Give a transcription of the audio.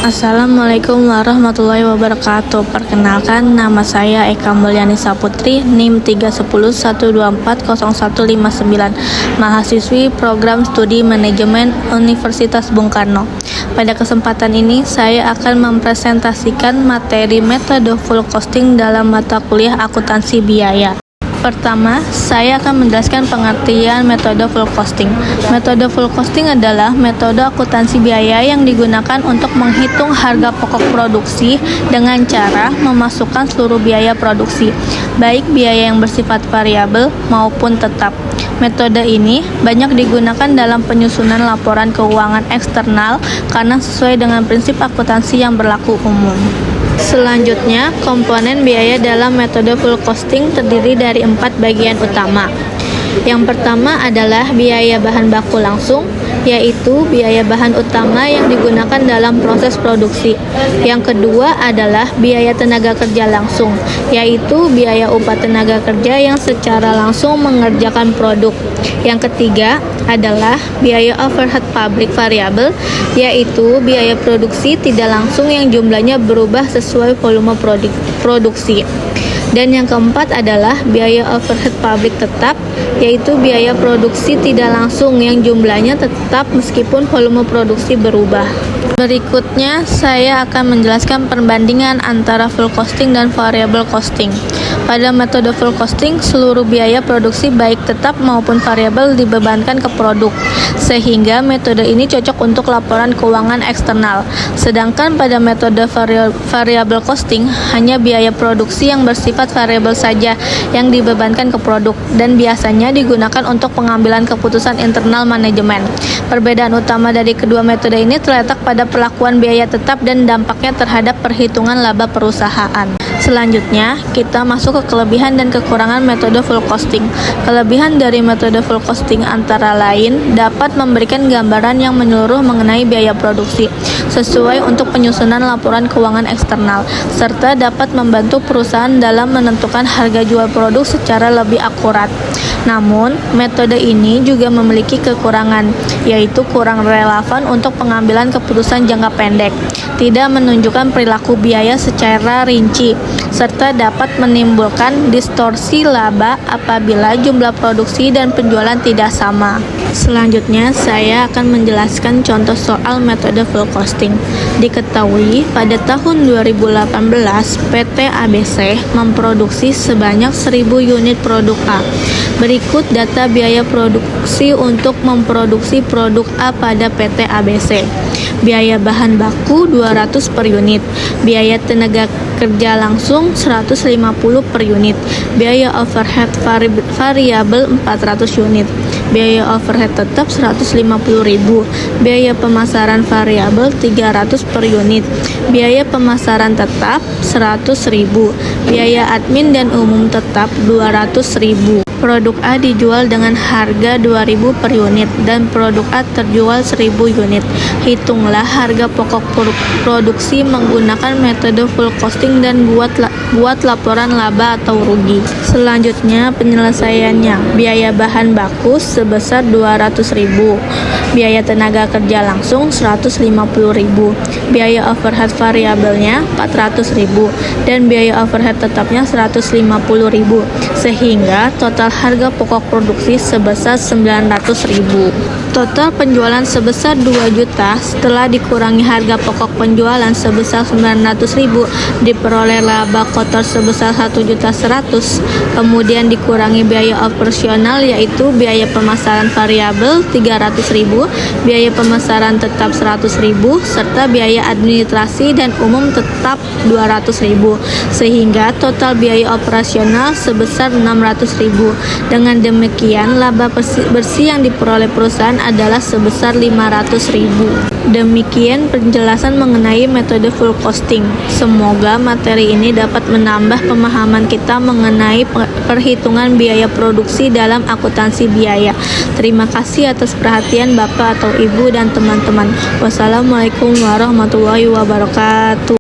Assalamualaikum warahmatullahi wabarakatuh. Perkenalkan, nama saya Eka Mulyani Saputri, NIM 31012400159, mahasiswi Program Studi Manajemen Universitas Bung Karno. Pada kesempatan ini, saya akan mempresentasikan materi metode full costing dalam mata kuliah akuntansi biaya. Pertama, saya akan menjelaskan pengertian metode full costing. Metode full costing adalah metode akuntansi biaya yang digunakan untuk menghitung harga pokok produksi dengan cara memasukkan seluruh biaya produksi, baik biaya yang bersifat variabel maupun tetap. Metode ini banyak digunakan dalam penyusunan laporan keuangan eksternal karena sesuai dengan prinsip akuntansi yang berlaku umum. Selanjutnya, komponen biaya dalam metode full costing terdiri dari 4 bagian utama. Yang pertama adalah biaya bahan baku langsung, yaitu biaya bahan utama yang digunakan dalam proses produksi. Yang kedua adalah biaya tenaga kerja langsung, yaitu biaya upah tenaga kerja yang secara langsung mengerjakan produk. Yang ketiga adalah biaya overhead pabrik variabel, yaitu biaya produksi tidak langsung yang jumlahnya berubah sesuai volume produksi. Dan yang keempat adalah biaya overhead pabrik tetap, yaitu biaya produksi tidak langsung yang jumlahnya tetap meskipun volume produksi berubah. Berikutnya, saya akan menjelaskan perbandingan antara full costing dan variable costing. Pada metode full costing, seluruh biaya produksi baik tetap maupun variabel dibebankan ke produk, sehingga metode ini cocok untuk laporan keuangan eksternal. Sedangkan pada metode variable costing, hanya biaya produksi yang bersifat variabel saja yang dibebankan ke produk, dan biasanya digunakan untuk pengambilan keputusan internal manajemen. Perbedaan utama dari kedua metode ini terletak pada perlakuan biaya tetap dan dampaknya terhadap perhitungan laba perusahaan. Selanjutnya, kita masuk ke kelebihan dan kekurangan metode full costing. Kelebihan dari metode full costing antara lain dapat memberikan gambaran yang menyeluruh mengenai biaya produksi sesuai untuk penyusunan laporan keuangan eksternal, serta dapat membantu perusahaan dalam menentukan harga jual produk secara lebih akurat. Namun, metode ini juga memiliki kekurangan, yaitu kurang relevan untuk pengambilan keputusan jangka pendek, tidak menunjukkan perilaku biaya secara rinci, serta dapat menimbulkan distorsi laba apabila jumlah produksi dan penjualan tidak sama. Selanjutnya, saya akan menjelaskan contoh soal metode full costing. Diketahui pada tahun 2018, PT ABC memproduksi sebanyak 1000 unit produk A. Berikut data biaya produksi untuk memproduksi produk A pada PT ABC. Biaya bahan baku 200 per unit, biaya tenaga kerja langsung 150 per unit, biaya overhead variabel 400 unit, biaya overhead tetap 150.000, biaya pemasaran variabel 300 per unit, biaya pemasaran tetap 100.000, biaya admin dan umum tetap 200.000. Produk A dijual dengan harga 2.000 per unit dan produk A terjual 1.000 unit. Hitunglah harga pokok produksi menggunakan metode full costing dan buat laporan laba atau rugi. Selanjutnya, penyelesaiannya. Biaya bahan baku sebesar 200.000, biaya tenaga kerja langsung 150.000, biaya overhead variabelnya 400.000, dan biaya overhead tetapnya 150.000, sehingga total harga pokok produksi sebesar 900.000. Total penjualan sebesar 2 juta setelah dikurangi harga pokok penjualan sebesar 900.000, diperoleh laba kotor sebesar 1.100.000, kemudian dikurangi biaya operasional yaitu biaya pemasaran variabel 300.000, biaya pemasaran tetap 100.000, serta biaya administrasi dan umum tetap 200.000, sehingga total biaya operasional sebesar 600.000. Dengan demikian, laba bersih yang diperoleh perusahaan adalah sebesar 500.000. Demikian penjelasan mengenai metode full costing. Semoga materi ini dapat menambah pemahaman kita mengenai perhitungan biaya produksi dalam akuntansi biaya. Terima kasih atas perhatian Bapak atau Ibu dan teman-teman. Wassalamualaikum warahmatullahi wabarakatuh.